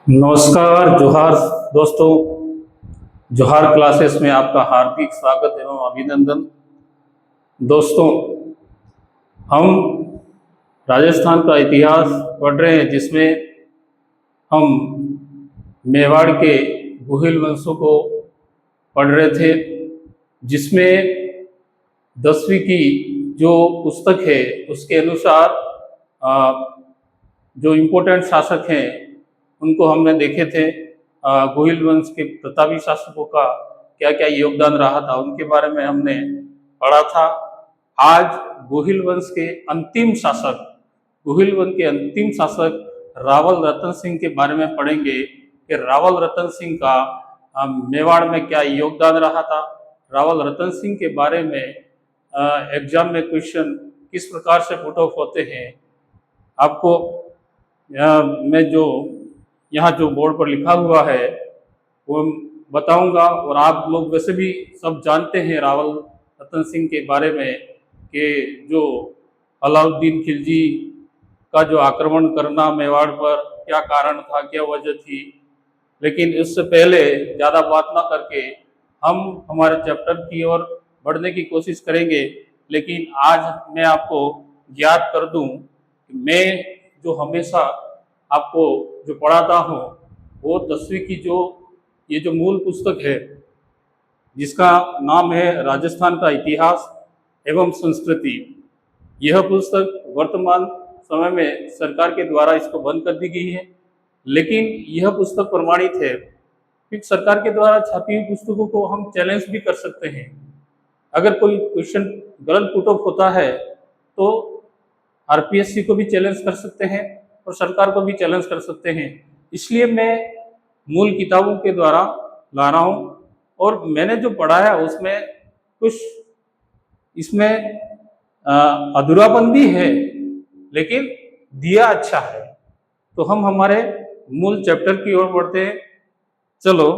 नमस्कार जोहार दोस्तों। जोहार क्लासेस में आपका हार्दिक स्वागत एवं अभिनंदन। दोस्तों, हम राजस्थान का इतिहास पढ़ रहे हैं जिसमें हम मेवाड़ के गोहिल वंशों को पढ़ रहे थे, जिसमें 10वीं की जो पुस्तक है उसके अनुसार जो इम्पोर्टेंट शासक हैं उनको हमने देखे थे। गोहिल वंश के प्रतापी शासकों का क्या क्या योगदान रहा था उनके बारे में हमने पढ़ा था। आज गोहिल वंश के अंतिम शासक गोहिल वंश के अंतिम शासक रावल रतन सिंह के बारे में पढ़ेंगे कि रावल रतन सिंह का मेवाड़ में क्या योगदान रहा था। रावल रतन सिंह के बारे में एग्जाम में क्वेश्चन किस प्रकार से पुट ऑफ होते हैं आपको मैं जो यहाँ जो बोर्ड पर लिखा हुआ है वो बताऊंगा। और आप लोग वैसे भी सब जानते हैं रावल रतन सिंह के बारे में कि जो अलाउद्दीन खिलजी का जो आक्रमण करना मेवाड़ पर क्या कारण था, क्या वजह थी। लेकिन इससे पहले ज़्यादा बात ना करके हम हमारे चैप्टर की ओर बढ़ने की कोशिश करेंगे। लेकिन आज मैं आपको याद कर दूं कि मैं जो हमेशा आपको जो पढ़ाता हूँ वो 10वीं की ये जो मूल पुस्तक है जिसका नाम है राजस्थान का इतिहास एवं संस्कृति। यह पुस्तक वर्तमान समय में सरकार के द्वारा इसको बंद कर दी गई है, लेकिन यह पुस्तक प्रमाणित है कि सरकार के द्वारा छपी हुई पुस्तकों को हम चैलेंज भी कर सकते हैं। अगर कोई क्वेश्चन गलत पुट ऑफ होता है तो आरपीएससी को भी चैलेंज कर सकते हैं और सरकार को भी चैलेंज कर सकते हैं। इसलिए मैं मूल किताबों के द्वारा ला रहा हूँ और मैंने जो पढ़ा है उसमें कुछ इसमें अधूरापन भी है, लेकिन दिया अच्छा है। तो हम हमारे मूल चैप्टर की ओर बढ़ते हैं। चलो,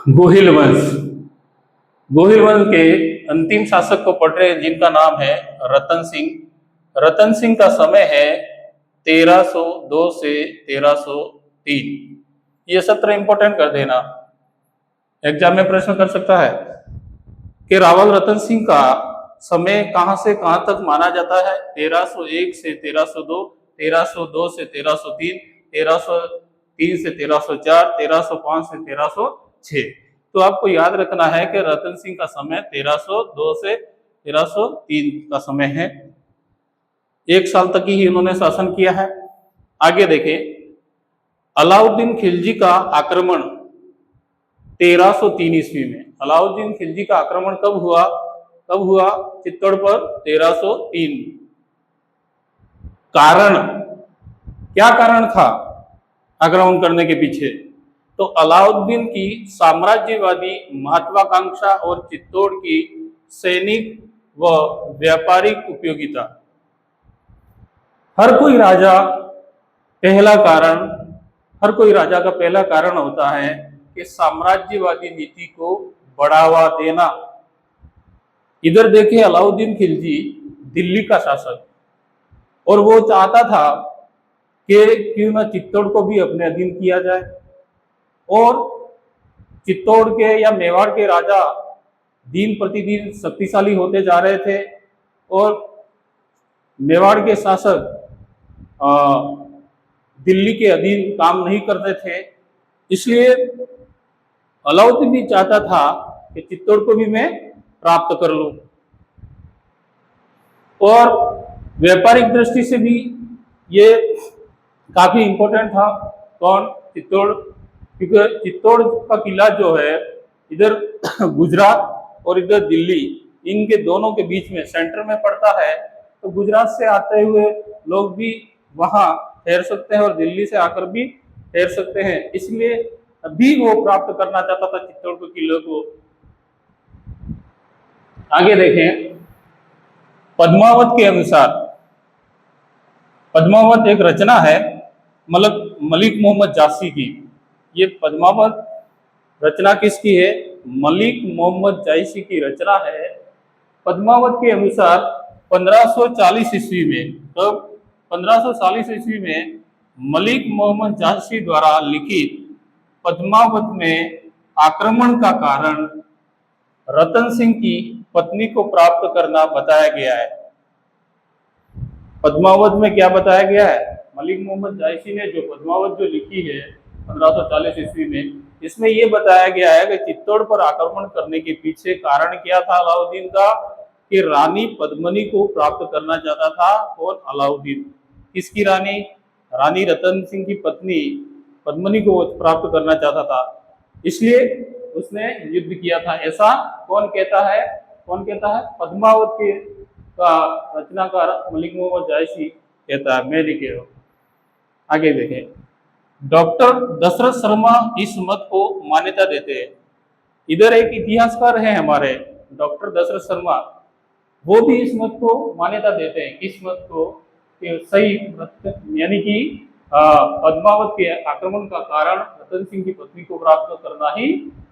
गोहिल वंश। गोहिल वंश के अंतिम शासक को पढ़ रहे हैं जिनका नाम है रतन सिंह। रतन सिंह का समय है 1302 से 1303। ये सत्र इंपॉर्टेंट कर देना, एग्जाम में प्रश्न कर सकता है कि रावल रतन सिंह का समय कहां से कहां तक माना जाता है। 1301 से 1302, 1302 से 1303, 1303 से 1304, 1305 से 1306। तो आपको याद रखना है कि रतन सिंह का समय 1302 से 1303 का समय है। 1 साल तक ही इन्होंने शासन किया है। आगे देखें, अलाउद्दीन खिलजी का आक्रमण 1303 ईस्वी में। अलाउद्दीन खिलजी का आक्रमण कब हुआ? चित्तौड़ पर 1303। कारण क्या कारण था आक्रमण करने के पीछे? तो अलाउद्दीन की साम्राज्यवादी महत्वाकांक्षा और चित्तौड़ की सैनिक व व्यापारिक उपयोगिता। हर कोई राजा का पहला कारण होता है कि साम्राज्यवादी नीति को बढ़ावा देना। इधर देखिए, अलाउद्दीन खिलजी दिल्ली का शासक, और वो चाहता था कि क्यों ना चित्तौड़ को भी अपने अधीन किया जाए। और चित्तौड़ के या मेवाड़ के राजा दिन प्रतिदिन शक्तिशाली होते जा रहे थे और मेवाड़ के शासक दिल्ली के अधीन काम नहीं करते थे। इसलिए अलाउद्दीन भी चाहता था कि चित्तौड़ को भी मैं प्राप्त कर लूं। और व्यापारिक दृष्टि से भी ये काफी इंपॉर्टेंट था। कौन? चित्तौड़। क्योंकि चित्तौड़ का किला जो है इधर गुजरात और इधर दिल्ली, इनके दोनों के बीच में सेंटर में पड़ता है। तो गुजरात से आते हुए लोग भी वहां ठहर सकते हैं और दिल्ली से आकर भी ठहर सकते हैं। इसलिए भी वो प्राप्त करना चाहता था चित्तौड़ के किले को। आगे देखें, पद्मावत के अनुसार, पद्मावत एक रचना है मलिक मोहम्मद जासी की। ये पद्मावत रचना किसकी है? मलिक मोहम्मद जायसी की रचना है। पद्मावत के अनुसार 1540 ईस्वी में, तब 1540 ईस्वी में मलिक मोहम्मद झांसी द्वारा लिखित पद्मावत में आक्रमण का कारण रतन सिंह की पत्नी को प्राप्त करना बताया गया है। पद्मावत में क्या बताया गया है? मलिक मोहम्मद जायसी ने जो पद्मावत जो लिखी है 1540 ईस्वी में, इसमें यह बताया गया है कि चित्तौड़ पर आक्रमण करने के पीछे कारण क्या था अलाउद्दीन का, कि रानी पद्मिनी को प्राप्त करना चाहता था। कौन? अलाउद्दीन। किसकी रानी? रानी रतन सिंह की पत्नी पद्मिनी को प्राप्त करना चाहता था, इसलिए उसने युद्ध किया था। ऐसा कौन कहता है? कौन कहता है? पद्मावत के का रचनाकार मलिक मोहम्मद जायसी कहता है, मैं नहीं कह रहा हूं। आगे देखें, डॉक्टर दशरथ शर्मा इस मत को मान्यता देते हैं। इधर एक इतिहासकार है हमारे डॉक्टर दशरथ शर्मा, वो भी इस मत को मान्यता देते हैं। किस मत को? कि सही, यानी कि पद्मावत के आक्रमण का कारण रतन सिंह की पत्नी को प्राप्त करना ही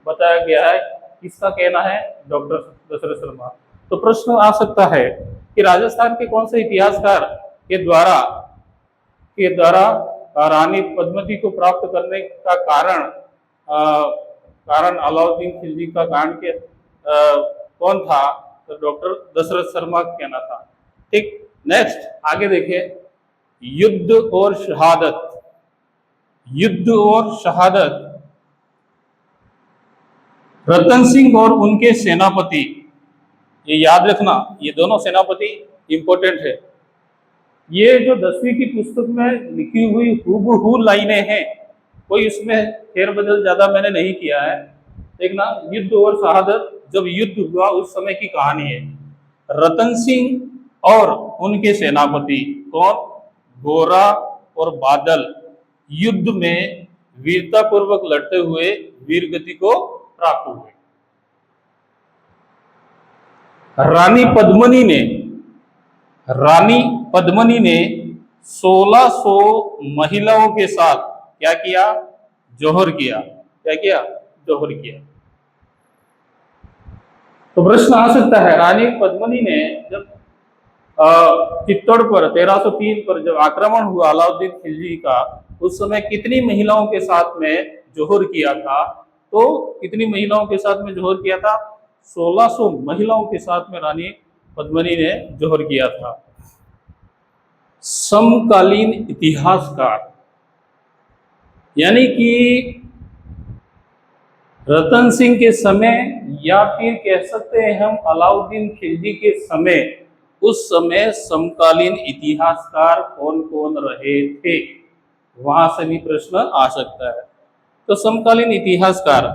बताया गया है। किसका कहना है? डॉक्टर दशरथ शर्मा। तो प्रश्न आ सकता है कि राजस्थान के कौन से इतिहासकार के द्वारा रानी पद्मावती को प्राप्त करने का कारण अलाउद्दीन खिलजी का कारण के कौन था? तो डॉक्टर दशरथ शर्मा का कहना था। ठीक, नेक्स्ट आगे देखिए, युद्ध और शहादत। युद्ध और शहादत। रतन सिंह और उनके सेनापति, ये याद रखना, ये दोनों सेनापति इंपॉर्टेंट है। ये जो 10वीं की पुस्तक में लिखी हुई हूबहू लाइनें हैं, कोई इसमें फेरबदल ज्यादा मैंने नहीं किया है। देखना, युद्ध और शहादत, जब युद्ध हुआ उस समय की कहानी है। रतन सिंह और उनके सेनापति कौन? गोरा और बादल युद्ध में वीरता पूर्वक लड़ते हुए वीरगति को प्राप्त हुए। रानी पद्मिनी ने 1600 महिलाओं के साथ क्या किया? जौहर किया। क्या किया? जौहर किया। तो प्रश्न आ सकता है, रानी पद्मिनी ने जब चित्तौड़ पर 1303 पर जब आक्रमण हुआ अलाउद्दीन खिलजी का, उस समय कितनी महिलाओं के साथ में जौहर किया था? तो कितनी महिलाओं के साथ में जौहर किया था? 1600 महिलाओं के साथ में रानी पद्मिनी ने जौहर किया था। समकालीन इतिहासकार, यानी कि रतन सिंह के समय, या फिर कह सकते हैं हम अलाउद्दीन खिलजी के समय, उस समय समकालीन इतिहासकार कौन कौन रहे थे? वहां से भी प्रश्न आ सकता है। तो समकालीन इतिहासकार,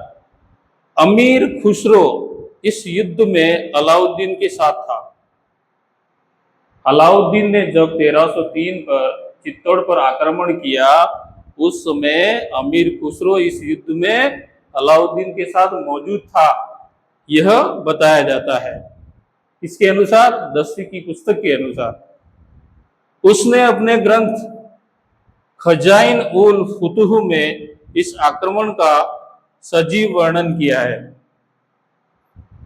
अमीर खुसरो इस युद्ध में अलाउद्दीन के साथ था। अलाउद्दीन ने जब 1303 पर चित्तौड़ पर आक्रमण किया, उस समय अमीर खुसरो इस युद्ध में अलाउद्दीन के साथ मौजूद था, यह बताया जाता है। इसके अनुसार, 10वीं की पुस्तक के अनुसार, उसने अपने ग्रंथ खजाइन उल फुतूह में इस आक्रमण का सजीव वर्णन किया है।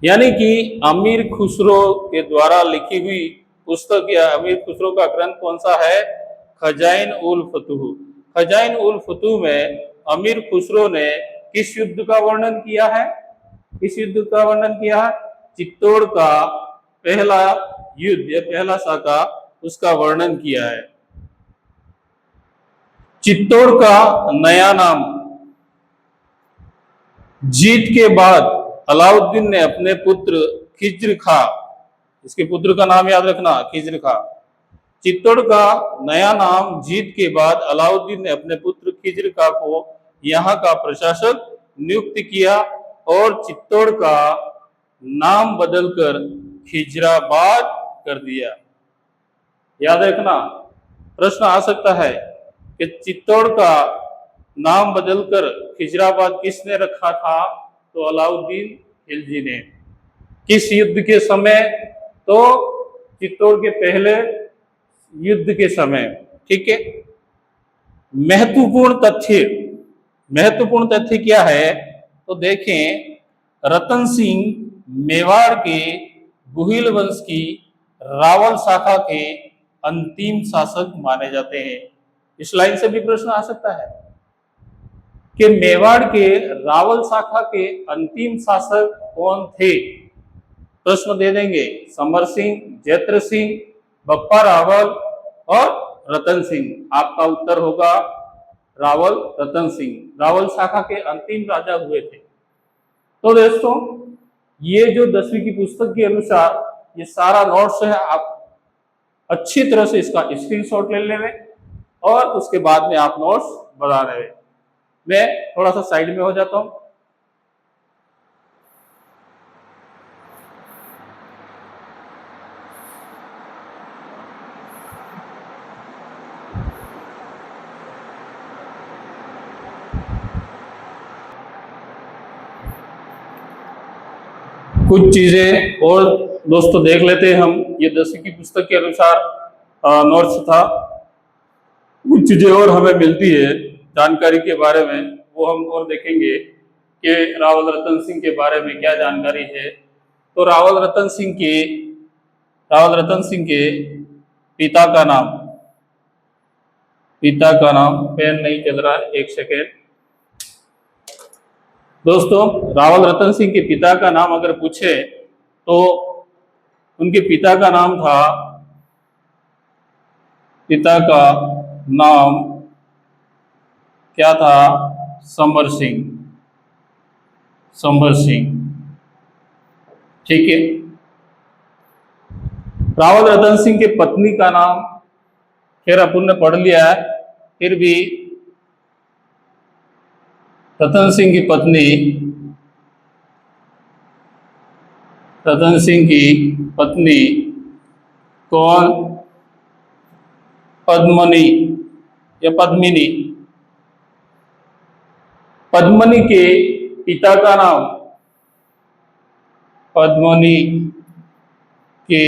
यानी कि अमीर खुसरो के द्वारा लिखी हुई पुस्तक या अमीर खुसरो का ग्रंथ कौन सा है? खजाइन उल फुतूह। खजाइन उल फुतूह में अमीर खुसरो ने किस युद्ध का वर्णन किया है? किस युद्ध का वर्णन किया है? चित्तौड़ का पहला युद्ध या पहला साका, उसका वर्णन किया है। चित्तौड़ का नया नाम। जीत के बाद अलाउद्दीन ने अपने पुत्र खिज्र खा, इसके पुत्र का नाम याद रखना, खिज्र खा। चित्तौड़ का नया नाम जीत के बाद अलाउद्दीन ने अपने पुत्र खिज्र खा को यहाँ का प्रशासक नियुक्त किया और चित्तौड़ का नाम बदलकर खिजराबाद कर दिया। याद रखना, प्रश्न आ सकता है कि चित्तौड़ का नाम बदलकर खिजराबाद किसने रखा था? तो अलाउद्दीन खिलजी ने। किस युद्ध के समय? तो चित्तौड़ के पहले युद्ध के समय। ठीक है। महत्वपूर्ण तथ्य क्या है? तो देखें, रतन सिंह मेवाड़ के गुहिल वंश की रावल शाखा के अंतिम शासक माने जाते हैं। इस लाइन से भी प्रश्न आ सकता है कि मेवाड़ के रावल शाखा के अंतिम शासक कौन थे। प्रश्न दे देंगे समर सिंह, जैत्र सिंह, बप्पा रावल और रतन सिंह। आपका उत्तर होगा रावल रतन सिंह। रावल शाखा के अंतिम राजा हुए थे। तो दोस्तों, ये जो 10वीं की पुस्तक के अनुसार ये सारा नोट्स है, आप अच्छी तरह से इसका स्क्रीनशॉट ले लेंगे और उसके बाद में आप नोट्स बना रहे। मैं थोड़ा सा साइड में हो जाता हूं। कुछ चीजें और दोस्तों देख लेते हैं हम। ये 10वीं की पुस्तक के अनुसार नोट्स था। कुछ चीजें और हमें मिलती है जानकारी के बारे में, वो हम और देखेंगे कि रावल रतन सिंह के बारे में क्या जानकारी है। तो रावल रतन सिंह के पिता का नाम, पेन नहीं चल रहा है, एक सेकेंड दोस्तों। रावल रतन सिंह के पिता का नाम अगर पूछे तो उनके पिता का नाम क्या था? समर सिंह। ठीक है। रावल रतन सिंह के पत्नी का नाम, खैर अपन ने पढ़ लिया है, फिर भी रतन सिंह की पत्नी कौन? पद्मनी या पद्मिनी। पद्मनी के पिता का नाम, पद्मनी के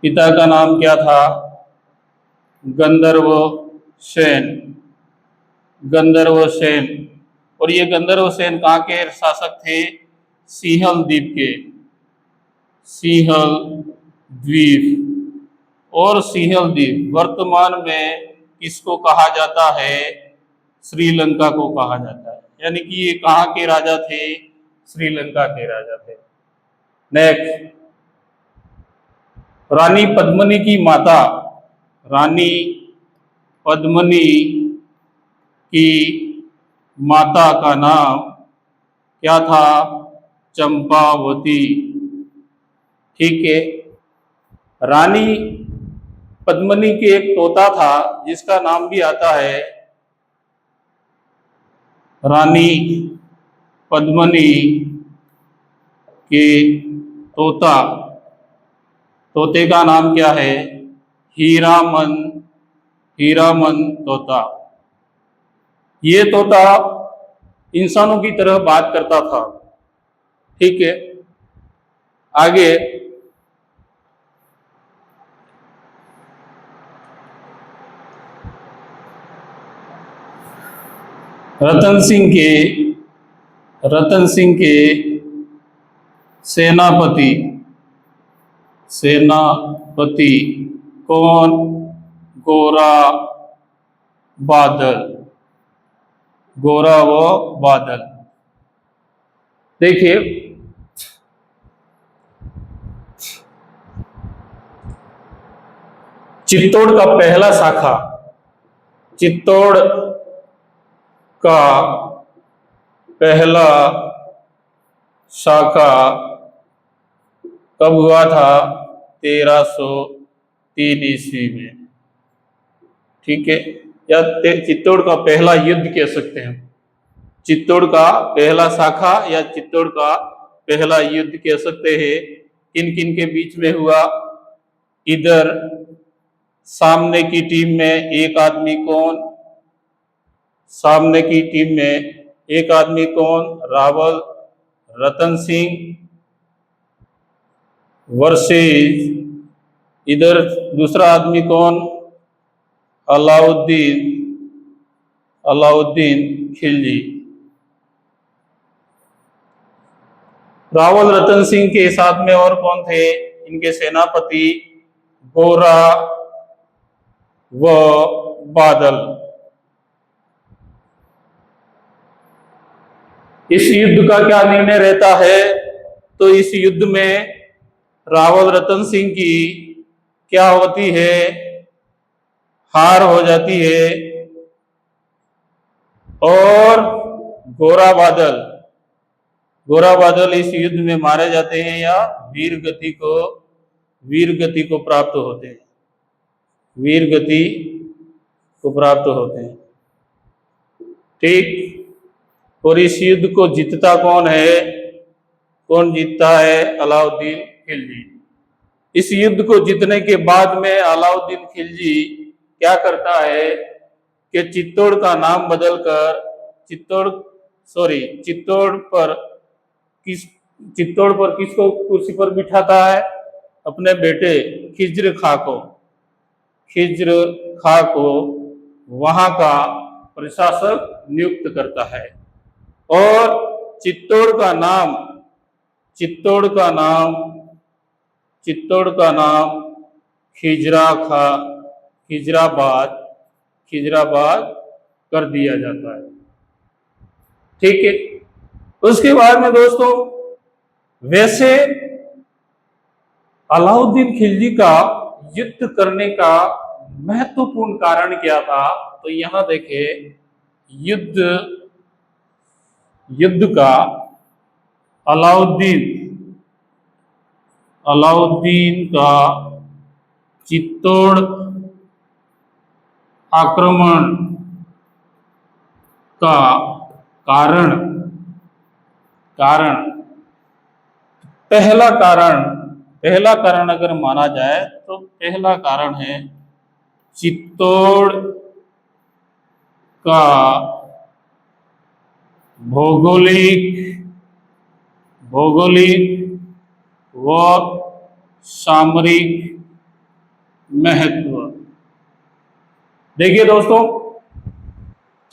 पिता का नाम क्या था? गंधर्व सेन। और ये गंधर्व सेन कहाँ के शासक थे? सिंहल द्वीप। और सिंहल द्वीप वर्तमान में किसको कहा जाता है? श्रीलंका को कहा जाता है। यानी कि ये कहाँ के राजा थे? श्रीलंका के राजा थे। नेक्स्ट, रानी पद्मिनी की माता, रानी पद्मिनी की माता का नाम क्या था? चंपावती। ठीक है। रानी पद्मिनी के एक तोता था जिसका नाम भी आता है रानी पद्मिनी के तोते का नाम क्या है? हीरामन तोता। ये तोता इंसानों की तरह बात करता था। ठीक है। आगे, रतन सिंह के सेनापति कौन? गोरा व बादल। देखिए, चित्तौड़ का पहला शाखा कब हुआ था? 1303 ईस्वी में। ठीक है। या चित्तौड़ का पहला युद्ध कह सकते हैं। चित्तौड़ का पहला शाखा या चित्तौड़ का पहला युद्ध कह सकते हैं। किन किन के बीच में हुआ? इधर सामने की टीम में एक आदमी कौन? रावल रतन सिंह वर्सेस इधर दूसरा आदमी कौन? अलाउद्दीन खिलजी। रावल रतन सिंह के साथ में और कौन थे? इनके सेनापति गोरा व बादल। इस युद्ध का क्या निर्णय रहता है? तो इस युद्ध में रावल रतन सिंह की क्या होती है? हार हो जाती है। और गोरा बादल इस युद्ध में मारे जाते हैं या वीर गति को प्राप्त होते हैं, वीर गति को प्राप्त होते हैं। ठीक। और इस युद्ध को जीतता कौन है? कौन जीतता है? अलाउद्दीन खिलजी। इस युद्ध को जीतने के बाद में अलाउद्दीन खिलजी क्या करता है कि चित्तौड़ का नाम बदलकर चित्तौड़ पर किसको कुर्सी पर बिठाता है? अपने बेटे खिज्र खां को वहां का प्रशासक नियुक्त करता है। और चित्तौड़ का नाम खिजराबाद कर दिया जाता है। ठीक है। उसके बाद में दोस्तों, वैसे अलाउद्दीन खिलजी का युद्ध करने का महत्वपूर्ण कारण क्या था? तो यहां देखें, युद्ध का अलाउद्दीन का चित्तौड़ आक्रमण का कारण पहला कारण अगर माना जाए तो पहला कारण है चित्तौड़ का भौगोलिक व सामरिक महत्व। देखिए दोस्तों,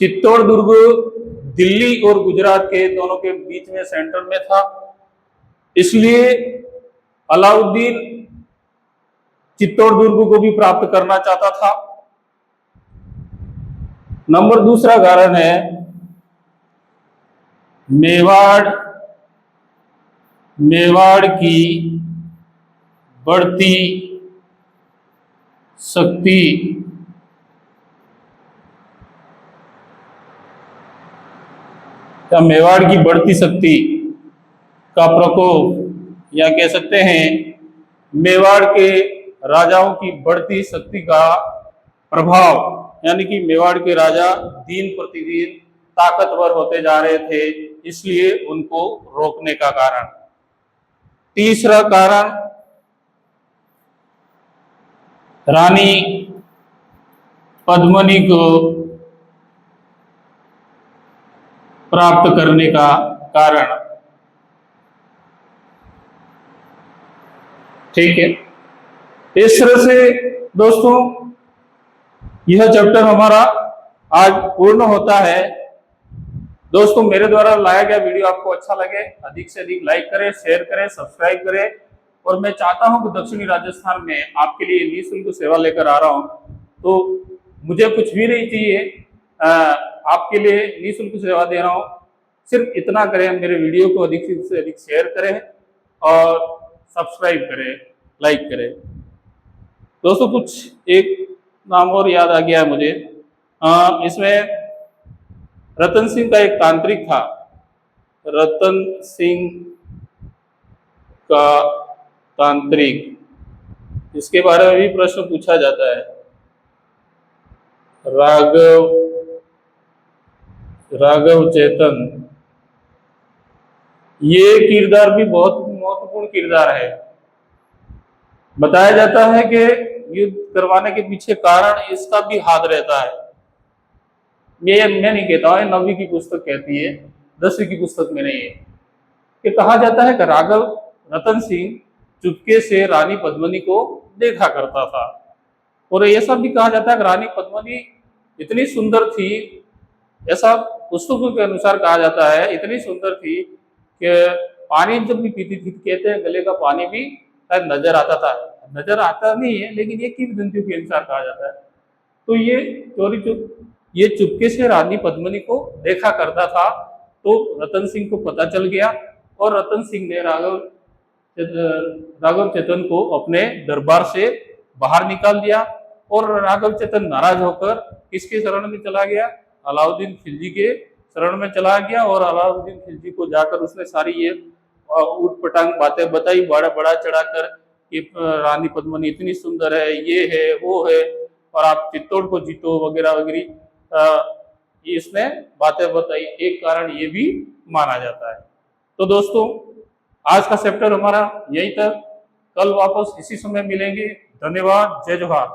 चित्तौड़ दुर्ग दिल्ली और गुजरात के दोनों के बीच में सेंटर में था, इसलिए अलाउद्दीन चित्तौड़ दुर्ग को भी प्राप्त करना चाहता था। नंबर दूसरा कारण है मेवाड़ की बढ़ती शक्ति मेवाड़ की बढ़ती शक्ति का प्रकोप, या कह सकते हैं मेवाड़ के राजाओं की बढ़ती शक्ति का प्रभाव, यानी कि मेवाड़ के राजा दिन प्रतिदिन ताकतवर होते जा रहे थे, इसलिए उनको रोकने का कारण। तीसरा कारण रानी पद्मिनी को प्राप्त करने का कारण। ठीक है। इस तरह से दोस्तों यह चैप्टर हमारा आज पूर्ण होता है। दोस्तों, मेरे द्वारा लाया गया वीडियो आपको अच्छा लगे, अधिक से अधिक लाइक करें, शेयर करें, सब्सक्राइब करें। और मैं चाहता हूं कि दक्षिणी राजस्थान में आपके लिए निःशुल्क सेवा लेकर आ रहा हूं, तो मुझे कुछ भी नहीं चाहिए, आपके लिए निःशुल्क सेवा दे रहा हूं। सिर्फ इतना करें, मेरे वीडियो को अधिक से अधिक शेयर करें और सब्सक्राइब करें, लाइक करें। दोस्तों, कुछ एक नाम और याद आ गया मुझे, इसमें रतन सिंह का एक तांत्रिक था, रतन सिंह का तांत्रिक, इसके बारे में भी प्रश्न पूछा जाता है। राघव चेतन, ये किरदार भी बहुत महत्वपूर्ण किरदार है। बताया जाता है कि युद्ध करवाने के पीछे कारण इसका भी हाथ रहता है। ये मैं नहीं कहता हूं, 9वीं की पुस्तक कहती है, 10वीं की पुस्तक में नहीं है। कि कहा जाता है कि राघव रतन सिंह चुपके से रानी पद्मिनी को देखा करता था, और ऐसा भी कहा जाता है कि रानी पद्मिनी इतनी सुंदर थी, ऐसा पुस्तकों के अनुसार कहा जाता है, इतनी सुंदर थी कि पानी जब भी पीती थी, कहते हैं गले का पानी भी शायद नजर आता था, नजर आता नहीं है, लेकिन ये किंवदंतियों के अनुसार कहा जाता है। तो ये चुपके से रानी पद्मिनी को देखा करता था। तो रतन सिंह को पता चल गया और रतन सिंह ने राघव चेतन को अपने दरबार से बाहर निकाल दिया और राघव चेतन नाराज होकर किसके शरण में चला गया? अलाउद्दीन खिलजी के शरण में चला गया और अलाउद्दीन खिलजी को जाकर उसने सारी ये ऊट पटांग बातें बताई, बड़ा चढ़ाकर कि रानी पद्मिनी इतनी सुंदर है, ये है, वो है, और आप चित्तौड़ को जीतो वगैरह वगैरह इसने बातें बताई। एक कारण ये भी माना जाता है। तो दोस्तों, आज का चैप्टर हमारा यही तक। कल वापस इसी समय मिलेंगे। धन्यवाद। जय जोहार।